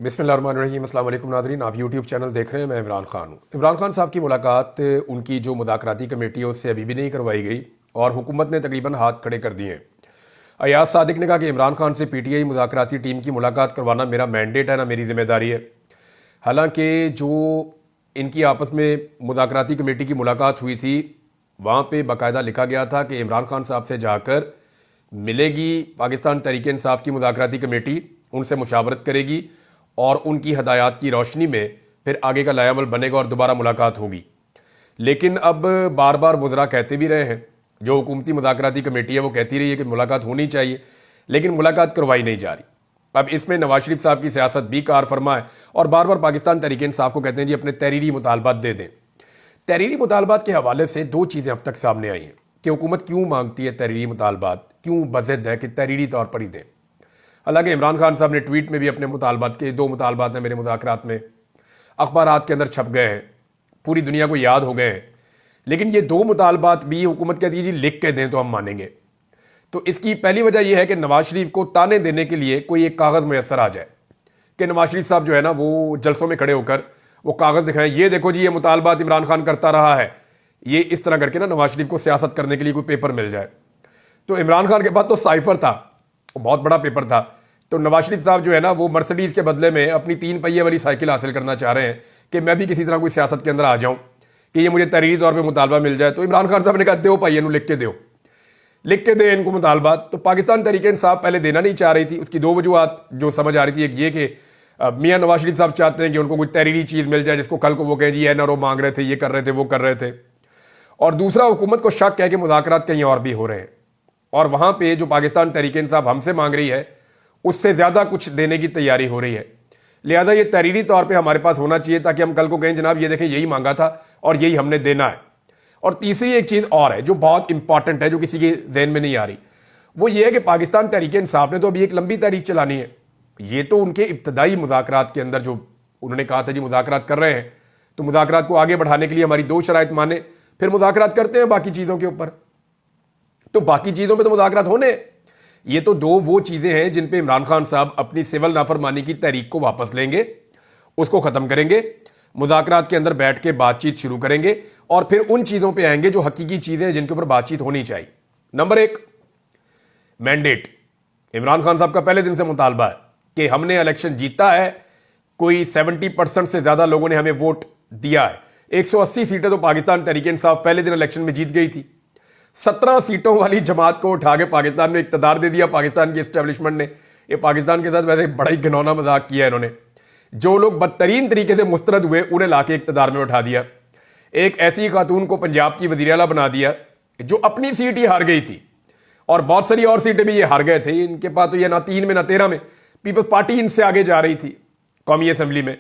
बिस्मिल्लाहिर्रहमानिर्रहीम। अस्सलाम वालेकुम नाज़रीन, आप यूट्यूब चैनल देख रहे हैं। मैं इमरान खान हूँ। इमरान खान साहब की मुलाकात उनकी जो मुज़ाकराती कमेटी है उससे अभी भी नहीं करवाई गई और हुकूमत ने तकरीबन हाथ खड़े कर दिए हैं। अयाज सादिक ने कहा कि इमरान खान से पीटीआई मुज़ाकराती टीम की मुलाकात करवाना मेरा मैंडेट है, ना मेरी जिम्मेदारी है। हालांकि जो इनकी आपस में मुज़ाकराती कमेटी की मुलाकात हुई थी वहाँ पर बाकायदा लिखा गया था कि इमरान खान साहब से जाकर मिलेगी पाकिस्तान तहरीक इंसाफ की मुज़ाकराती कमेटी, उनसे मुशावरत करेगी और उनकी हदायत की रोशनी में फिर आगे का लायामल बनेगा और दोबारा मुलाकात होगी। लेकिन अब बार बार वज़रा कहते भी रहे हैं, जो हुकूमती मुज़ाकराती कमेटी है वो कहती रही है कि मुलाकात होनी चाहिए, लेकिन मुलाकात करवाई नहीं जा रही। अब इसमें नवाज शरीफ साहब की सियासत भी कार फरमा है और बार बार पाकिस्तान तहरीक इंसाफ को कहते हैं जी अपने तहरीरी मुतालबात दे दें। तहरीरी मुतालबात के हवाले से दो चीज़ें अब तक सामने आई हैं कि हुकूमत क्यों मांगती है तहरीरी मुतालबात, क्यों बज़िद है कि तहरीरी तौर पर ही दें। हालांकि इमरान खान साहब ने ट्वीट में भी अपने मुतालबात के दो मुतालबात हैं मेरे मुज़ाकरात में, अखबारात के अंदर छप गए हैं, पूरी दुनिया को याद हो गए हैं, लेकिन ये दो मुतालबात भी हुकूमत कहती है जी लिख के दें तो हम मानेंगे। तो इसकी पहली वजह यह है कि नवाज शरीफ को ताने देने के लिए कोई एक कागज़ मैसर आ जाए कि नवाज शरीफ साहब जो है ना वो जलसों में खड़े होकर वो कागज़ दिखाएं, ये देखो जी ये मुतालबात इमरान खान करता रहा है, ये इस तरह करके ना नवाज शरीफ को सियासत करने के लिए कोई पेपर मिल जाए। तो इमरान खान के पास तो साइफर था, बहुत बड़ा पेपर था। तो नवाज शरीफ साहब जो है ना वो मर्सिडीज़ के बदले में अपनी 3 पहिए वाली साइकिल हासिल करना चाह रहे हैं कि मैं भी किसी तरह कोई सियासत के अंदर आ जाऊं कि ये मुझे तहरीरी तौर पे मुतालबा मिल जाए। तो इमरान खान साहब ने कहा दो पहिए लिख के दो, लिख के दे इनको मुतालबात। तो पाकिस्तान तहरीक इंसाफ पहले देना नहीं चाह रही थी। उसकी दो वजूहत जो समझ आ रही थी, एक ये कि मियाँ नवाज शरीफ साहब चाहते हैं कि उनको कोई तहरीरी चीज़ मिल जाए जिसको कल को वो कहें जी एनआरओ मांग रहे थे, ये कर रहे थे, वो कर रहे थे। और दूसरा हुकूमत को शक है कि मुज़ाकरात कहीं और भी हो रहे हैं और वहाँ पे जो पाकिस्तान तहरीक इंसाफ हमसे मांग रही है उससे ज़्यादा कुछ देने की तैयारी हो रही है। लिहाजा ये तहरीरी तौर पे हमारे पास होना चाहिए ताकि हम कल को कहें जनाब ये देखें यही मांगा था और यही हमने देना है। और तीसरी एक चीज़ और है जो बहुत इंपॉर्टेंट है, जो किसी के जहन में नहीं आ रही, वो ये है कि पाकिस्तान तहरीक इंसाफ ने तो अभी एक लंबी तारीख चलानी है। ये तो उनके इब्तदाई मुज़ाकरात के अंदर जो उन्होंने कहा था जी मुज़ाकरात कर रहे हैं, तो मुज़ाकरात को आगे बढ़ाने के लिए हमारी दो शराइत माने फिर मुज़ाकरात करते हैं बाकी चीज़ों के ऊपर। तो बाकी चीज़ों पर तो मुज़ाकरात होने, ये तो दो वो चीज़ें हैं जिन पे इमरान खान साहब अपनी सिविल नाफरमानी की तहरीक को वापस लेंगे, उसको ख़त्म करेंगे, मुज़ाकरात के अंदर बैठ के बातचीत शुरू करेंगे और फिर उन चीज़ों पे आएंगे जो हकीकी चीज़ें हैं जिनके ऊपर बातचीत होनी चाहिए। Number 1, mandate. इमरान खान साहब का पहले दिन से मुतालबा है कि हमने इलेक्शन जीता है, कोई 70% से ज़्यादा लोगों ने हमें वोट दिया है। 180 सीटें तो पाकिस्तान तहरीक इंसाफ पहले दिन इलेक्शन में जीत गई थी। 17 सीटों वाली जमात को उठा के पाकिस्तान में इक़्तिदार दे दिया पाकिस्तान की एस्टेब्लिशमेंट ने। ये पाकिस्तान के साथ वैसे बड़ा ही घिनौना मजाक किया इन्होंने। जो लोग बदतरीन तरीके से मुस्तरद हुए उन्हें लाके इक़्तिदार में उठा दिया। एक ऐसी खातून को पंजाब की वज़ीर आला बना दिया जो अपनी सीट ही हार गई थी और बहुत सारी और सीटें भी ये हार गए थे। इनके पास तो ये ना 3 में ना 13 में पीपल्स पार्टी इनसे आगे जा रही थी कौमी असम्बली में।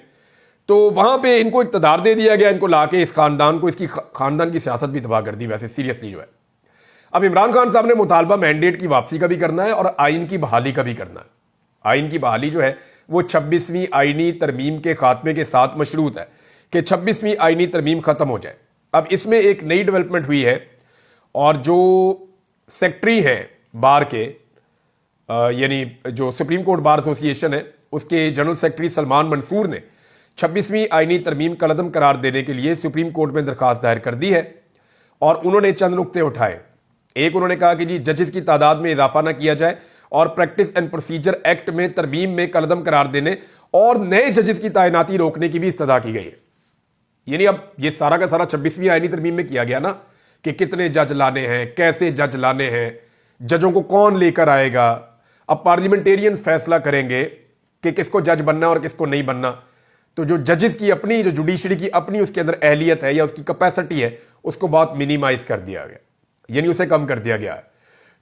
तो वहां पे इनको इक़्तिदार दे दिया गया, इनको लाके इस खानदान को, इसकी खानदान की सियासत भी तबाह कर दी वैसे सीरियसली जो है। अब इमरान खान साहब ने मुतालबा मैंडेट की वापसी का भी करना है और आइन की बहाली का भी करना है। आइन की बहाली जो है वो 26वीं आइनी तरमीम के खात्मे के साथ मशरूत है कि 26वीं आइनी तरमीम खत्म हो जाए। अब इसमें एक नई डेवलपमेंट हुई है और जो सेक्रेटरी हैं बार के, यानी जो सुप्रीम कोर्ट बार एसोसिएशन है उसके जनरल सेक्रेटरी सलमान मंसूर ने 26वीं आइनी तरमीम कलअदम करार देने के लिए सुप्रीम कोर्ट में दरखास्त दायर कर दी है और उन्होंने चंद नुक्ते उठाए। एक, उन्होंने कहा कि जी जजेस की तादाद में इजाफा ना किया जाए और प्रैक्टिस एंड प्रोसीजर एक्ट में तरमीम में कलअदम करार देने और नए जजेस की तैनाती रोकने की भी इस्तदा की गई है। यानी अब ये सारा का सारा 26वीं आइनी तरमीम में किया गया ना कि कितने जज लाने हैं, कैसे जज लाने हैं, जजों को कौन लेकर आएगा। अब पार्लियामेंटेरियन फैसला करेंगे कि किसको जज बनना और किसको नहीं बनना। तो जो जजेस की अपनी, जो जुडिशरी की अपनी उसके अंदर अहलियत है या उसकी कैपेसिटी है, उसको बहुत मिनिमाइज कर दिया गया, यानी उसे कम कर दिया गया है।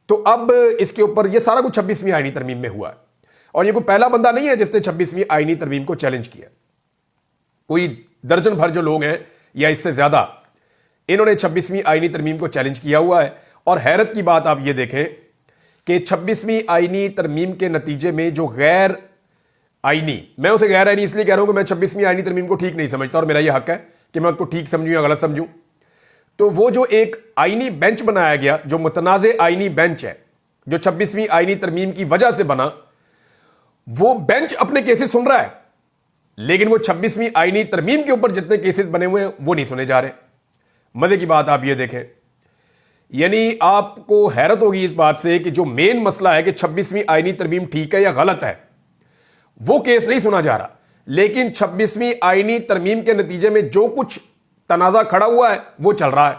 तो अब इसके ऊपर ये सारा कुछ 26वीं आईनी तरमीम में हुआ है और ये कोई पहला बंदा नहीं है जिसने 26वीं आईनी तरमीम को चैलेंज किया। कोई दर्जन भर जो लोग हैं या इससे ज्यादा, इन्होंने 26वीं आईनी तरमीम को चैलेंज किया हुआ है। और हैरत की बात आप ये देखें कि 26वीं आईनी तरमीम के नतीजे में जो गैर आईनी, मैं उसे गैर आईनी इसलिए कह रहा हूं कि मैं 26वीं आईनी तरमीम को ठीक नहीं समझता और मेरा यह हक है कि मैं उसको ठीक समझूं या गलत समझूं। तो वो जो एक आईनी बेंच बनाया गया, जो मुतनाज़े आईनी बेंच है, जो 26वीं आईनी तरमीम की वजह से बना, वो बेंच अपने केसेस सुन रहा है लेकिन वो 26वीं आईनी तरमीम के ऊपर जितने केसेस बने हुए हैं वो नहीं सुने जा रहे। मजे की बात आप ये देखें, यानी आपको हैरत होगी इस बात से कि जो मेन मसला है कि 26वीं आईनी तरमीम ठीक है या गलत है, वो केस नहीं सुना जा रहा। लेकिन 26वीं आईनी तरमीम के नतीजे में जो कुछ तनाजा खड़ा हुआ है वो चल रहा है।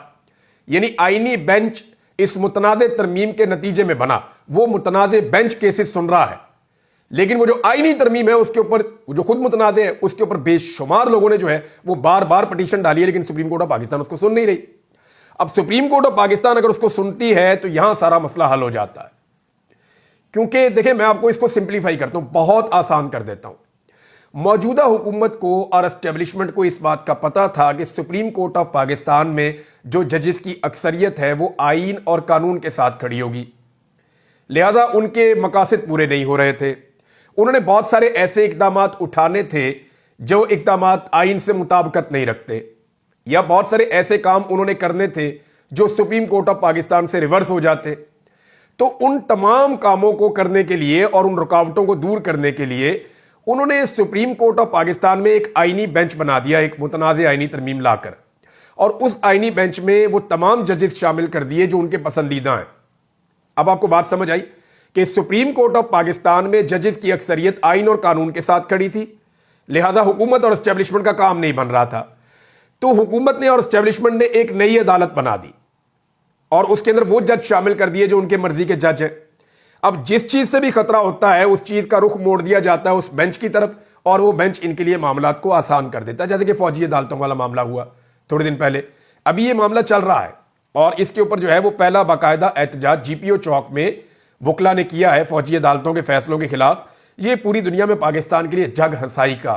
यानी आईनी बेंच इस मुतनाज़े तरमीम के नतीजे में बना, वो मुतनाज़े बेंच केसेस सुन रहा है। लेकिन वो जो आईनी तरमीम है उसके ऊपर, जो खुद मुतनाज़े है उसके ऊपर बेशुमार लोगों ने जो है वो बार बार पिटीशन डाली है, लेकिन सुप्रीम कोर्ट ऑफ पाकिस्तान उसको सुन नहीं रही। अब सुप्रीम कोर्ट ऑफ पाकिस्तान अगर उसको सुनती है तो यहां सारा मसला हल हो जाता है। क्योंकि देखिए, मैं आपको इसको सिंप्लीफाई करता हूं, बहुत आसान कर देता हूं। मौजूदा हुकूमत को और एस्टेब्लिशमेंट को इस बात का पता था कि सुप्रीम कोर्ट ऑफ पाकिस्तान में जो जजेस की अक्सरियत है वो आईन और कानून के साथ खड़ी होगी, लिहाजा उनके मकासद पूरे नहीं हो रहे थे। उन्होंने बहुत सारे ऐसे इकदाम उठाने थे जो इकदाम आईन से मुताबिकत नहीं रखते, या बहुत सारे ऐसे काम उन्होंने करने थे जो सुप्रीम कोर्ट ऑफ पाकिस्तान से रिवर्स हो जाते। तो उन तमाम कामों को करने के लिए और उन रुकावटों को दूर करने के लिए उन्होंने सुप्रीम कोर्ट ऑफ पाकिस्तान में एक आईनी बेंच बना दिया, एक मुतनाज़े आईनी तरमीम लाकर, और उस आईनी बेंच में वो तमाम जजेस शामिल कर दिए जो उनके पसंदीदा हैं। अब आपको बात समझ आई कि सुप्रीम कोर्ट ऑफ पाकिस्तान में जजेस की अक्सरियत आईन और कानून के साथ खड़ी थी, लिहाजा हुकूमत और एस्टेब्लिशमेंट का काम नहीं बन रहा था। तो हुकूमत ने और एस्टेब्लिशमेंट ने एक नई अदालत बना दी और उसके अंदर वो जज शामिल कर दिए जो उनके मर्जी के जज हैं। अब जिस चीज से भी खतरा होता है उस चीज का रुख मोड़ दिया जाता है उस बेंच की तरफ, और वो बेंच इनके लिए मामलात को आसान कर देता है। जैसे कि फौजी अदालतों वाला मामला हुआ थोड़े दिन पहले, अभी ये मामला चल रहा है और इसके ऊपर जो है वो पहला बाकायदा एहतजाज जीपीओ चौक में वकला ने किया है फौजी अदालतों के फैसलों के खिलाफ। ये पूरी दुनिया में पाकिस्तान के लिए जग हंसाई का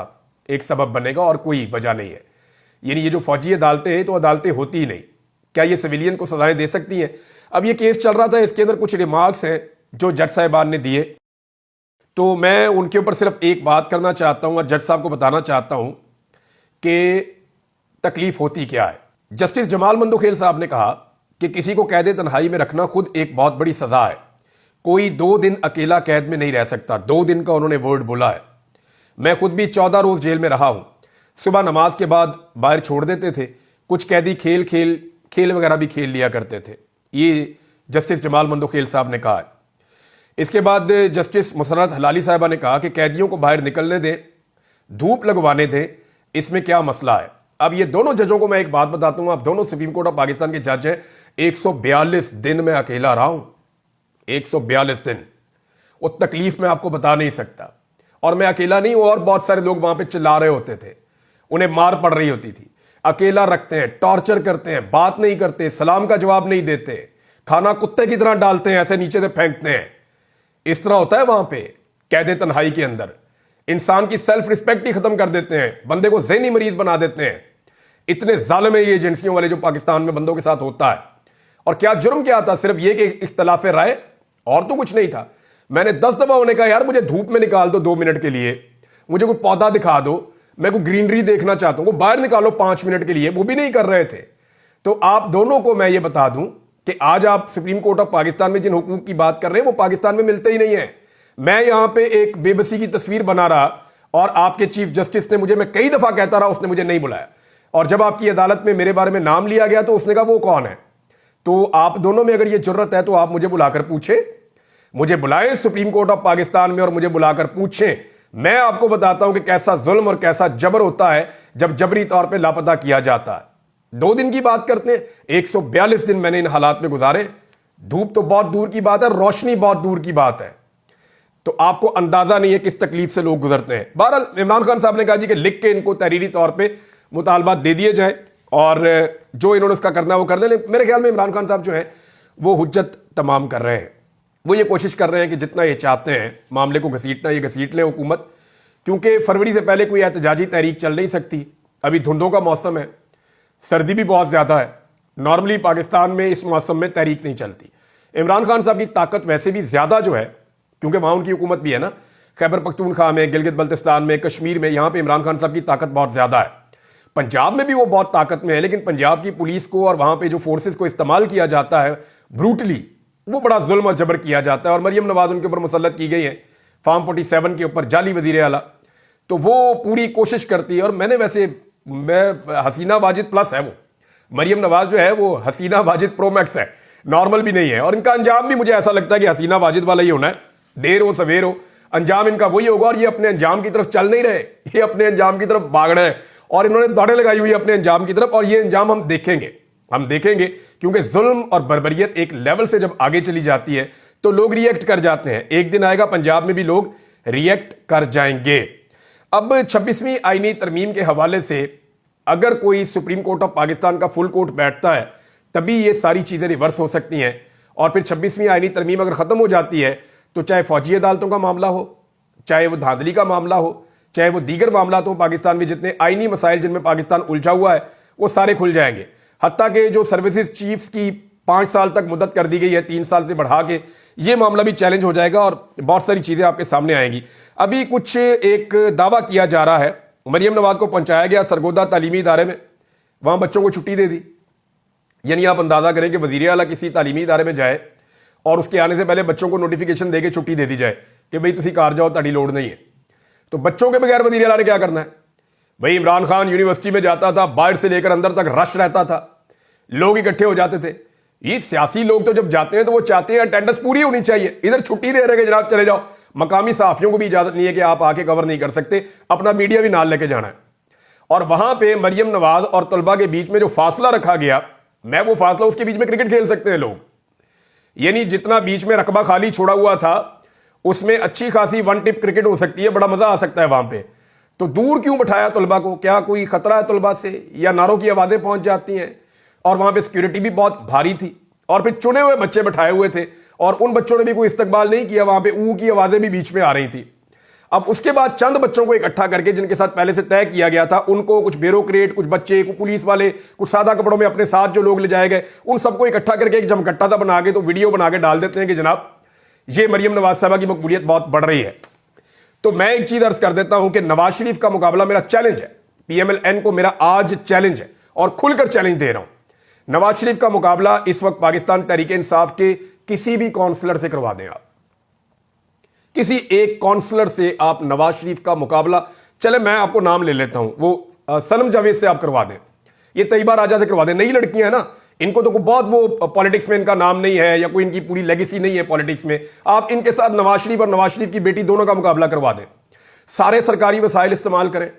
एक सबब बनेगा और कोई वजह नहीं है। यानी ये जो फौजी अदालतें हैं तो अदालतें होती ही नहीं, क्या ये सिविलियन को सजाएं दे सकती हैं? अब ये केस चल रहा था, इसके अंदर कुछ रिमार्क्स हैं जो जज साहिबान ने दिए, तो मैं उनके ऊपर सिर्फ एक बात करना चाहता हूं और जज साहब को बताना चाहता हूं कि तकलीफ होती क्या है। जस्टिस जमाल मंदोखेल साहब ने कहा कि किसी को कैद तन्हाई में रखना खुद एक बहुत बड़ी सजा है, कोई 2 दिन अकेला कैद में नहीं रह सकता। 2 दिन का उन्होंने वर्ड बोला है। मैं खुद भी 14 रोज जेल में रहा हूं। सुबह नमाज के बाद बाहर छोड़ देते थे, कुछ कैदी खेल वगैरह भी खेल लिया करते थे। ये जस्टिस जमाल मंदोखेल साहब ने कहा है। इसके बाद जस्टिस मुसर्रत हलाली साहबा ने कहा कि कैदियों को बाहर निकलने दें, धूप लगवाने दें, इसमें क्या मसला है। अब ये दोनों जजों को मैं एक बात बताता हूं, आप दोनों सुप्रीम कोर्ट ऑफ पाकिस्तान के जज हैं। 142 दिन में अकेला रहा हूं, 142 दिन। वो तकलीफ मैं आपको बता नहीं सकता। और मैं अकेला नहीं हूं, और बहुत सारे लोग वहां पे चिल्ला रहे होते थे, उन्हें मार पड़ रही होती थी। अकेला रखते हैं, टॉर्चर करते हैं, बात नहीं करते, सलाम का जवाब नहीं देते, खाना कुत्ते की तरह डालते हैं, ऐसे नीचे से फेंकते हैं। इस तरह होता है वहां पे कैद तन्हाई के अंदर। इंसान की सेल्फ रिस्पेक्ट ही खत्म कर देते हैं, बंदे को ज़हनी मरीज बना देते हैं। इतने जालिम है ये एजेंसियों वाले जो पाकिस्तान में बंदों के साथ होता है। और क्या जुर्म क्या था? सिर्फ ये कि इख्तलाफ राय, और तो कुछ नहीं था। मैंने 10 दफा उन्हें कहा यार मुझे धूप में निकाल दो 2 मिनट के लिए, मुझे कोई पौधा दिखा दो, मैं कोई ग्रीनरी देखना चाहता हूं, वो बाहर निकालो 5 मिनट के लिए, वो भी नहीं कर रहे थे। तो आप दोनों को मैं ये बता दूं कि आज आप सुप्रीम कोर्ट ऑफ पाकिस्तान में जिन हुकूक की बात कर रहे हैं वो पाकिस्तान में मिलते ही नहीं है। मैं यहां पे एक बेबसी की तस्वीर बना रहा और आपके चीफ जस्टिस ने मुझे, मैं कई दफा कहता रहा, उसने मुझे नहीं बुलाया। और जब आपकी अदालत में मेरे बारे में नाम लिया गया तो उसने कहा वो कौन है। तो आप दोनों में अगर ये जरूरत है तो आप मुझे बुलाकर पूछे, मुझे बुलाएं सुप्रीम कोर्ट ऑफ पाकिस्तान में और मुझे बुलाकर पूछें। मैं आपको बताता हूं कि कैसा जुल्म और कैसा जबर होता है जब जबरी तौर पे लापता किया जाता है। 2 दिन की बात करते हैं, 142 दिन मैंने इन हालात में गुजारे। धूप तो बहुत दूर की बात है, रोशनी बहुत दूर की बात है। तो आपको अंदाजा नहीं है किस तकलीफ से लोग गुजरते हैं। बहरहाल इमरान खान साहब ने कहा जी कि लिख के इनको तहरीरी तौर पर मुतालबात दे दिए जाए और जो इन्होंने उसका करना है वो कर दें। मेरे ख्याल में इमरान खान साहब जो है वो हुज्जत तमाम कर रहे हैं। वो ये कोशिश कर रहे हैं कि जितना ये चाहते हैं मामले को घसीटना, ये घसीट ले हुकूमत, क्योंकि फरवरी से पहले कोई एहतजाजी तहरीक चल नहीं सकती। अभी धुंधों का मौसम है, सर्दी भी बहुत ज़्यादा है। नॉर्मली पाकिस्तान में इस मौसम में तहरीक नहीं चलती। इमरान खान साहब की ताकत वैसे भी ज़्यादा जो है, क्योंकि वहाँ उनकी हुकूमत भी है ना, खैबर पख्तूनख्वा में, गिलगित बल्तिस्तान में, कश्मीर में, यहाँ पे इमरान खान साहब की ताकत बहुत ज़्यादा है। पंजाब में भी वो बहुत ताकत में है, लेकिन पंजाब की पुलिस को और वहाँ पे जो फोर्सेस को इस्तेमाल किया जाता है ब्रूटली, वो बड़ा जुल्म और जबर किया जाता है। और मरियम नवाज उनके ऊपर मुसल्लत की गई है, फार्म 47 के ऊपर, जाली वजीर आला। तो वो पूरी कोशिश करती है। और मैं हसीना वाजिद प्लस है वो, मरियम नवाज जो है वो हसीना वाजिद प्रो मैक्स है, नॉर्मल भी नहीं है। और इनका अंजाम भी मुझे ऐसा लगता है कि हसीना वाजिद वाला ही होना है, देर हो सवेर हो अंजाम इनका वही होगा। और ये अपने अंजाम की तरफ चल नहीं रहे, ये अपने अंजाम की तरफ भाग रहे हैं और इन्होंने दौड़े लगाई हुई है अपने अंजाम की तरफ। और ये अंजाम हम देखेंगे क्योंकि जुल्म और बर्बरियत एक लेवल से जब आगे चली जाती है तो लोग रिएक्ट कर जाते हैं। एक दिन आएगा पंजाब में भी लोग रिएक्ट कर जाएंगे। अब 26वीं आईनी तरमीम के हवाले से अगर कोई सुप्रीम कोर्ट ऑफ पाकिस्तान का फुल कोर्ट बैठता है तभी ये सारी चीजें रिवर्स हो सकती हैं। और फिर 26वीं आईनी तरमीम अगर खत्म हो जाती है तो चाहे फौजी अदालतों का मामला हो, चाहे वो धांधली का मामला हो, चाहे वो दीगर मामला हो, पाकिस्तान में जितने आईनी मसाइल जिनमें पाकिस्तान उलझा हुआ है वो सारे खुल जाएंगे। हत्ता के जो सर्विसेज चीफ की 5 साल तक मुद्दत कर दी गई है, 3 साल से बढ़ा के, ये मामला भी चैलेंज हो जाएगा और बहुत सारी चीजें आपके सामने आएंगी। अभी कुछ एक दावा किया जा रहा है, मरियम नवाज को पहुंचाया गया सरगोदा तालीमी इदारे में, वहां बच्चों को छुट्टी दे दी। यानी आप अंदाजा करें कि वजीर आला किसी तालीमी इदारे में जाए और उसके आने से पहले बच्चों को नोटिफिकेशन देके छुट्टी दे दी जाए कि भाई तुसी कार जाओ, ताड़ी लोड नहीं है। तो बच्चों के बगैर वजीर आला ने क्या करना है भाई? इमरान खान यूनिवर्सिटी में जाता था, बाहर से लेकर अंदर तक रश रहता था, लोग इकट्ठे हो जाते थे। ये सियासी लोग तो जब जाते हैं तो वो चाहते हैं अटेंडेंस पूरी होनी चाहिए। इधर छुट्टी दे रहे हैं जनाब चले जाओ। मकामी सहाफियों को भी इजाजत नहीं है कि आप आके कवर नहीं कर सकते, अपना मीडिया भी नाल लेके जाना है। और वहां पे मरियम नवाज और तलबा के बीच में जो फासला रखा गया, मैं वो फासला, उसके बीच में क्रिकेट खेल सकते हैं लोग। यानी जितना बीच में रकबा खाली छोड़ा हुआ था उसमें अच्छी खासी वन टिप क्रिकेट हो सकती है, बड़ा मजा आ सकता है वहां पे। तो दूर क्यों बिठाया तलबा को? क्या कोई खतरा है तलबा से, या नारों की आवाजें पहुंच जाती हैं? और वहां पे सिक्योरिटी भी बहुत भारी थी और फिर चुने हुए बच्चे बिठाए हुए थे और उन बच्चों ने भी कोई इस्तकबाल नहीं किया। वहां पे ऊ की आवाजें भी बीच में आ रही थी। अब उसके बाद चंद बच्चों को इकट्ठा करके, जिनके साथ पहले से तय किया गया था, उनको कुछ ब्यूरोक्रेट, कुछ बच्चे, कुछ पुलिस वाले, कुछ सादा कपड़ों में अपने साथ जो लोग ले जाए गए, उन सबको इकट्ठा करके एक जमकट्टा सा बना के तो वीडियो बना के डाल देते हैं कि जनाब ये मरियम नवाज साहबा की मकबूलियत बहुत बढ़ रही है। तो मैं एक चीज अर्ज कर देता हूं कि नवाज शरीफ का मुकाबला मेरा चैलेंज है, PMLN को मेरा आज चैलेंज है और खुलकर चैलेंज दे रहा हूं। नवाज शरीफ का मुकाबला इस वक्त पाकिस्तान तहरीक इंसाफ के किसी भी काउंसलर से करवा दें। आप किसी एक काउंसलर से आप नवाज शरीफ का मुकाबला, चले मैं आपको नाम ले लेता हूं, वो सनम जावेद से आप करवा दें, ये तैयबा राजा से करवा दें। नई लड़कियां हैं ना, इनको तो बहुत वो पॉलिटिक्स में इनका नाम नहीं है या कोई इनकी पूरी लेगेसी नहीं है पॉलिटिक्स में। आप इनके साथ नवाज शरीफ और नवाज शरीफ की बेटी दोनों का मुकाबला करवा दें। सारे सरकारी वसाइल इस्तेमाल करें,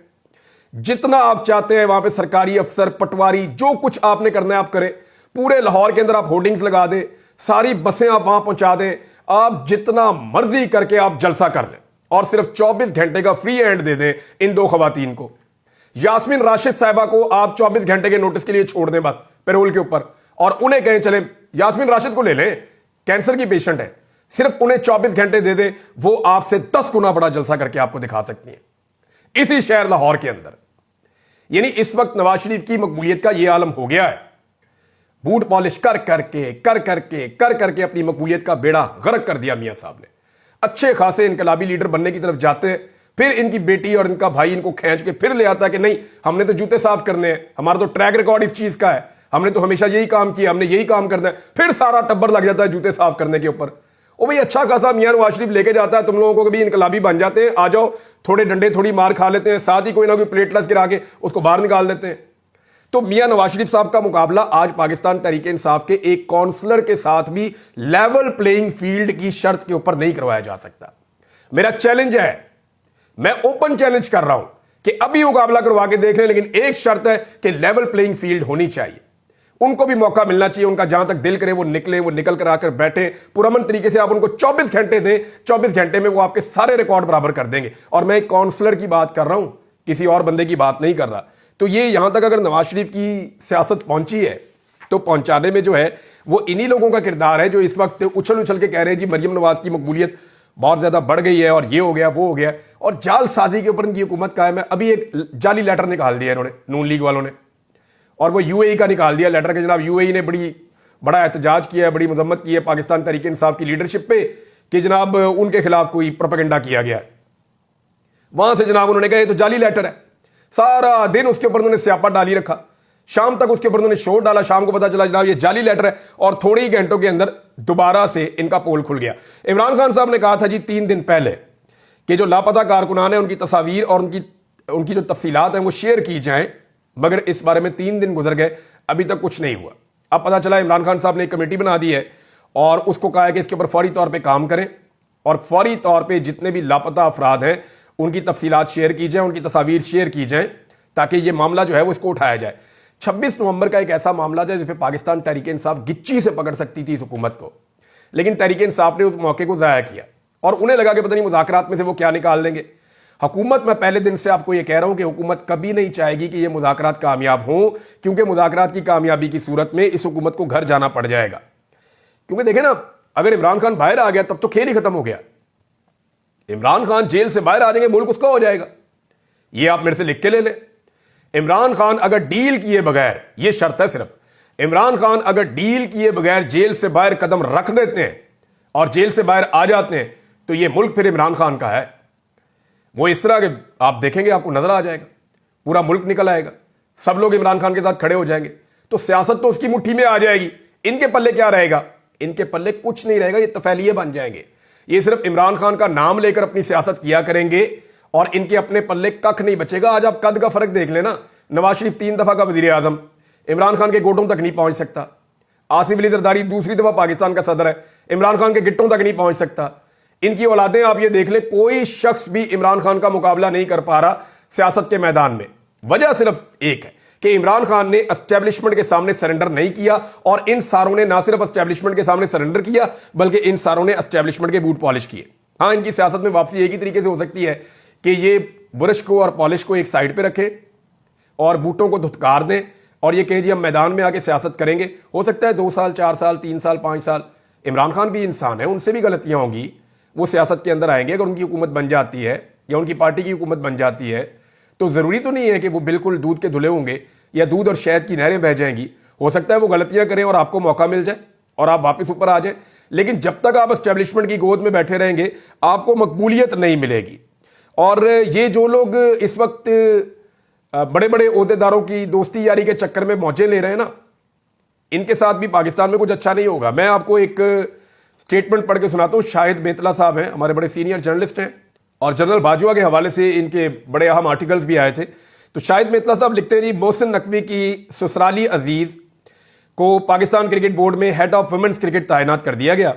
जितना आप चाहते हैं वहां पे सरकारी अफसर, पटवारी, जो कुछ आपने करना है आप करें। पूरे लाहौर के अंदर आप होर्डिंग्स लगा दें, सारी बसें आप वहां पहुंचा दें, आप जितना मर्जी करके आप जलसा कर लें और सिर्फ 24 घंटे का फ्री हैंड दे दें इन दो खवातीन को। यास्मीन राशिद साहिबा को आप 24 घंटे के नोटिस के लिए छोड़ दें बस पैरोल के ऊपर, और उन्हें कहें चले यास्मीन राशिद को ले लें, कैंसर की पेशेंट है, सिर्फ उन्हें 24 घंटे दे दें, वो आपसे 10 गुना बड़ा जलसा करके आपको दिखा सकती हैं इसी शहर लाहौर के अंदर। यानी इस वक्त नवाज शरीफ की मकबूलियत का यह आलम हो गया है, बूट पॉलिश कर करके अपनी मकबूलियत का बेड़ा गर्क कर दिया मियां साहब ने। अच्छे खासे इनकलाबी लीडर बनने की तरफ जाते हैं, फिर इनकी बेटी और इनका भाई इनको खींच के फिर ले आता है कि नहीं हमने तो जूते साफ करने हैं, हमारा तो ट्रैक रिकॉर्ड इस चीज का है, हमने तो हमेशा यही काम किया, हमने यही काम करना है। फिर सारा टब्बर लग जाता है जूते साफ करने के ऊपर। ओ भाई अच्छा खासा मियां नवाज शरीफ लेके जाता है तुम लोगों को, कभी इनकलाबी बन जाते हैं, आ जाओ थोड़े डंडे थोड़ी मार खा लेते हैं, साथ ही कोई ना कोई प्लेटलेस गिरा के उसको बाहर निकाल देते हैं। तो मियां नवाज शरीफ साहब का मुकाबला आज पाकिस्तान तहरीक इंसाफ के एक काउंसलर के साथ भी लेवल प्लेइंग फील्ड की शर्त के ऊपर नहीं करवाया जा सकता। मेरा चैलेंज है, मैं ओपन चैलेंज कर रहा हूं कि अभी मुकाबला करवा के देख लें, लेकिन एक शर्त है कि लेवल प्लेइंग फील्ड होनी चाहिए। उनको भी मौका मिलना चाहिए, उनका जहां तक दिल करे वो निकले, वो निकल कर आकर बैठे पुरअमन तरीके से। आप उनको 24 घंटे दें, 24 घंटे में वो आपके सारे रिकॉर्ड बराबर कर देंगे। और मैं एक काउंसलर की बात कर रहा हूं, किसी और बंदे की बात नहीं कर रहा। तो ये यहां तक अगर नवाज शरीफ की सियासत पहुंची है तो पहुंचाने में जो है वो इन्हीं लोगों का किरदार है जो इस वक्त उछल उछल के कह रहे हैं जी मरियम नवाज की मकबूलियत बहुत ज्यादा बढ़ गई है और ये हो गया वो हो गया, और जाल साजी के ऊपर इनकी हुकूमत कायम है। अभी एक जाली लेटर निकाल दिया इन्होंने, नून लीग वालों ने, और वो यूएई का निकाल दिया लेटर के जनाब यूएई ने बड़ा एहतजाज किया है, बड़ी मजम्मत की है पाकिस्तान तहरीक इंसाफ की लीडरशिप पे कि जनाब उनके खिलाफ कोई प्रोपेगेंडा किया गया है। वहां से जनाब उन्होंने कहा ये तो जाली लेटर है, सारा दिन उसके ऊपर उन्होंने स्यापा डाली रखा, शाम तक उसके ऊपर उन्होंने शोर डाला, शाम को पता चला जनाब ये जाली लेटर है, और थोड़े ही घंटों के अंदर दोबारा से इनका पोल खुल गया। इमरान खान साहब ने कहा था जी 3 दिन पहले कि जो लापता कारकुनान है उनकी तस्वीर और उनकी जो तफसीलात हैं वो शेयर की जाएं, मगर इस बारे में 3 दिन गुजर गए, अभी तक कुछ नहीं हुआ। अब पता चला इमरान खान साहब ने एक कमेटी बना दी है और उसको कहा है कि इसके ऊपर फौरी तौर पर काम करें और फौरी तौर पर जितने भी लापता अफराद हैं उनकी तफसीलात शेयर की जाए, उनकी तस्वीर शेयर की जाए, ताकि ये मामला जो है वो इसको उठाया जाए। 26 नवंबर का एक ऐसा मामला था जिसपे पाकिस्तान तहरीक इंसाफ गिच्ची से पकड़ सकती थी इस हुकूमत को, लेकिन तहरीक इंसाफ ने उस मौके को ज़ाया किया और उन्हें लगा कि पता नहीं मुज़ाकरात में से वो क्या निकाल लेंगे। हुकूमत, मैं पहले दिन से आपको ये कह रहा हूं कि हुकूमत कभी नहीं चाहेगी कि ये मुज़ाकरात कामयाब हों, क्योंकि मुज़ाकरात की कामयाबी की सूरत में इस हुकूमत को घर जाना पड़ जाएगा। क्योंकि देखें ना, अगर इमरान खान बाहर आ गया तब तो खेल ही खत्म हो गया। इमरान खान जेल से बाहर आ जाएंगे, मुल्क उसका हो जाएगा। ये आप मेरे से लिख के ले लें। इमरान खान अगर डील किए बगैर, ये शर्त है सिर्फ, इमरान खान अगर डील किए बगैर जेल से बाहर कदम रख देते हैं और जेल से बाहर आ जाते हैं तो ये मुल्क फिर इमरान खान का है। वो इस तरह के आप देखेंगे, आपको नजर आ जाएगा, पूरा मुल्क निकल आएगा, सब लोग इमरान खान के साथ खड़े हो जाएंगे, तो सियासत तो उसकी मुट्ठी में आ जाएगी। इनके पल्ले क्या रहेगा? इनके पल्ले कुछ नहीं रहेगा, ये तफैलिए बन जाएंगे। ये सिर्फ इमरान खान का नाम लेकर अपनी सियासत किया करेंगे और इनके अपने पल्ले कख नहीं बचेगा। आज आप कद का फर्क देख लेना, नवाज शरीफ 3 दफा का वजीर आजम, इमरान खान के गोटों तक नहीं पहुंच सकता। आसिफ अली जरदारी दूसरी दफा पाकिस्तान का सदर है, इमरान खान के गिट्टों तक नहीं पहुंच सकता। इनकी औलादें आप ये देख ले, कोई शख्स भी इमरान खान का मुकाबला नहीं कर पा रहा सियासत के मैदान में। वजह सिर्फ एक है कि इमरान खान ने एस्टेब्लिशमेंट के सामने सरेंडर नहीं किया और इन सारों ने ना सिर्फ एस्टेब्लिशमेंट के सामने सरेंडर किया बल्कि इन सारों ने एस्टेब्लिशमेंट के बूट पॉलिश किए। हाँ, इनकी सियासत में वापसी एक ही तरीके से हो सकती है कि ये बुरश को और पॉलिश को एक साइड पे रखें और बूटों को धुतकार दें और ये कहें जी हम मैदान में आके सियासत करेंगे। हो सकता है 2 साल, 4 साल, 3 साल, 5 साल। इमरान खान भी इंसान है, उनसे भी गलतियां होंगी, वो सियासत के अंदर आएंगे। अगर उनकी हुकूमत बन जाती है या उनकी पार्टी की हुकूमत बन जाती है तो ज़रूरी तो नहीं है कि वो बिल्कुल दूध के धुले होंगे या दूध और शहद की नहरें बह जाएंगी। हो सकता है वो गलतियां करें और आपको मौका मिल जाए और आप वापस ऊपर आ जाए, लेकिन जब तक आप एस्टेब्लिशमेंट की गोद में बैठे रहेंगे आपको मकबूलियत नहीं मिलेगी। और ये जो लोग इस वक्त बड़े बड़े ओहदेदारों की दोस्ती यारी के चक्कर में मौजे ले रहे हैं ना, इनके साथ भी पाकिस्तान में कुछ अच्छा नहीं होगा। मैं आपको एक स्टेटमेंट पढ़ के सुनाता हूं। शाहिद मेतला साहब हैं, हमारे बड़े सीनियर जर्नलिस्ट हैं और जनरल बाजवा के हवाले से इनके बड़े अहम आर्टिकल्स भी आए थे। तो शाहिद मेतला साहब लिखते हैं, मोहसिन नकवी की ससुराली अजीज को पाकिस्तान क्रिकेट बोर्ड में हेड ऑफ वुमेन्स क्रिकेट तैनात कर दिया गया।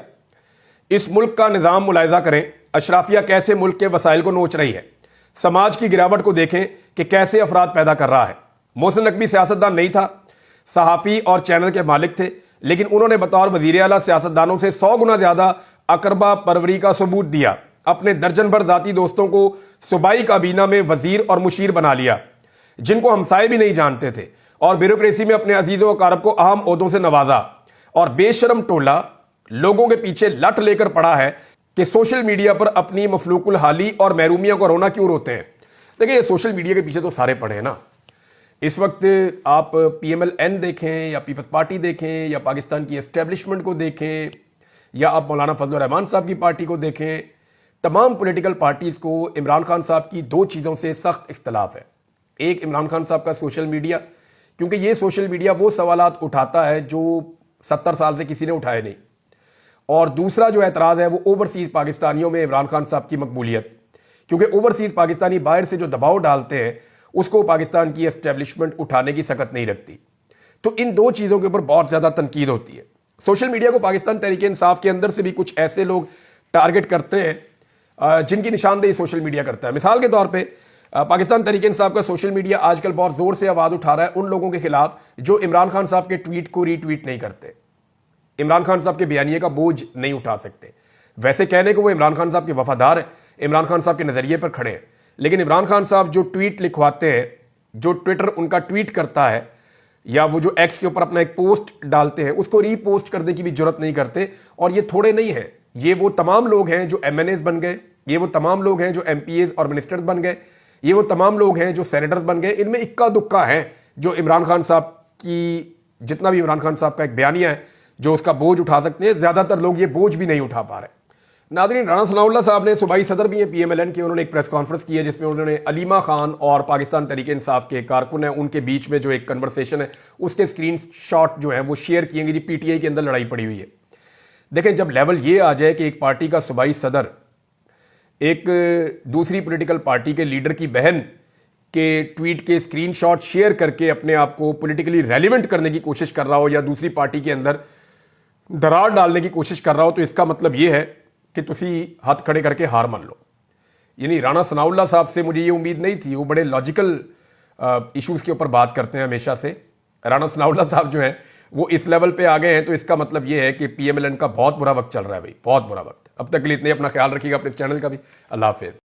इस मुल्क का निज़ाम मुलायजा करें, अशराफिया कैसे मुल्क के वसाइल को नोच रही है। समाज की गिरावट को देखें कि कैसे अफराद पैदा कर रहा है। मोहसिन नकवी सियासतदान नहीं था, सहाफ़ी और चैनल के मालिक थे, लेकिन उन्होंने बतौर वज़ीर आला सियासतदानों से 100 गुना ज़्यादा अकरबा परवरी का सबूत दिया। अपने दर्जन भर ज़ाती दोस्तों को सूबाई काबीना में वज़ीर और मुशीर बना लिया, जिनको हमसाए भी नहीं जानते थे, और ब्यूरोक्रेसी में अपने अजीज़ों अकारब को अहम ओहदों से नवाजा। और बेशरम टोला लोगों के पीछे लट लेकर पड़ा है कि सोशल मीडिया पर अपनी मफलूकुल हाली और महरूमियों को रोना क्यों रोते हैं। देखिए, ये सोशल मीडिया के पीछे तो सारे पड़े हैं ना। इस वक्त आप PMLN देखें या पीपल्स पार्टी देखें या पाकिस्तान की एस्टेब्लिशमेंट को देखें या आप मौलाना फजल रहमान साहब की पार्टी को देखें, तमाम पॉलिटिकल पार्टीज़ को इमरान खान साहब की 2 चीज़ों से सख्त इख्तलाफ है। एक, इमरान खान साहब का सोशल मीडिया, क्योंकि ये सोशल मीडिया वो सवालात उठाता है जो 70 साल से किसी ने उठाए नहीं। और दूसरा जो एतराज़ है वो ओवरसीज़ पाकिस्तानियों में इमरान खान साहब की मकबूलियत, क्योंकि ओवरसीज़ पाकिस्तानी बाहर से जो दबाव डालते हैं उसको पाकिस्तान की एस्टेब्लिशमेंट उठाने की सकत नहीं रखती। तो इन 2 चीज़ों के ऊपर बहुत ज़्यादा तनकीद होती है। सोशल मीडिया को पाकिस्तान तहरीक इंसाफ के अंदर से भी कुछ ऐसे लोग टारगेट करते हैं जिनकी निशानदेही सोशल मीडिया करता है। मिसाल के तौर पर पाकिस्तान तहरीक इंसाफ का सोशल मीडिया आजकल बहुत ज़ोर से आवाज़ उठा रहा है उन लोगों के खिलाफ जो इमरान खान साहब के ट्वीट को रीट्वीट नहीं करते, इमरान खान साहब के बयानिए का बोझ नहीं उठा सकते। वैसे कहने को वो इमरान खान साहब के वफादार हैं, इमरान खान साहब के नज़रिए पर खड़े हैं, लेकिन इमरान खान साहब जो ट्वीट लिखवाते हैं, जो ट्विटर उनका ट्वीट करता है या वो जो एक्स के ऊपर अपना एक पोस्ट डालते हैं उसको रीपोस्ट करने की भी जरूरत नहीं करते। और ये थोड़े नहीं हैं, ये वो तमाम लोग हैं जो MNAs बन गए, ये वो तमाम लोग हैं जो MPAs और मिनिस्टर्स बन गए, ये वो तमाम लोग हैं जो सेनेटर्स बन गए। इनमें इक्का दुक्का हैं जो इमरान खान साहब की, जितना भी इमरान खान साहब का एक बयानिया है, जो उसका बोझ उठा सकते हैं। ज़्यादातर लोग ये बोझ भी नहीं उठा पा रहे। नाज़रीन, राना सनाउल्लाह साहब ने, सूबाई सदर भी हैं PMLN के, उन्होंने एक प्रेस कॉन्फ्रेंस की है जिसमें उन्होंने अलीमा खान और पाकिस्तान तहरीक इंसाफ के कारकुन हैं उनके बीच में जो एक कन्वर्सेशन है उसके स्क्रीन शॉट जो है वो शेयर किए जी PTI के अंदर लड़ाई पड़ी हुई है। देखें, जब लेवल ये आ जाए कि एक पार्टी का सूबाई सदर एक दूसरी पॉलिटिकल पार्टी के लीडर की बहन के ट्वीट के स्क्रीनशॉट शेयर करके अपने आप को पॉलिटिकली रेलिवेंट करने की कोशिश कर रहा हो या दूसरी पार्टी के अंदर दरार डालने की कोशिश कर रहा हो, तो इसका मतलब यह है कि तुसी हाथ खड़े करके हार मान लो। यानी राणा सनाउल्लाह साहब से मुझे ये उम्मीद नहीं थी। वो बड़े लॉजिकल इश्यूज के ऊपर बात करते हैं हमेशा से। राणा सनाउल्लाह साहब जो हैं वो इस लेवल पे आ गए हैं, तो इसका मतलब ये है कि पीएमएलएन का बहुत बुरा वक्त चल रहा है भाई, बहुत बुरा वक्त। अब तक के लिए इतने, अपना ख्याल रखिएगा अपने इस चैनल का भी। अल्लाह हाफिज़।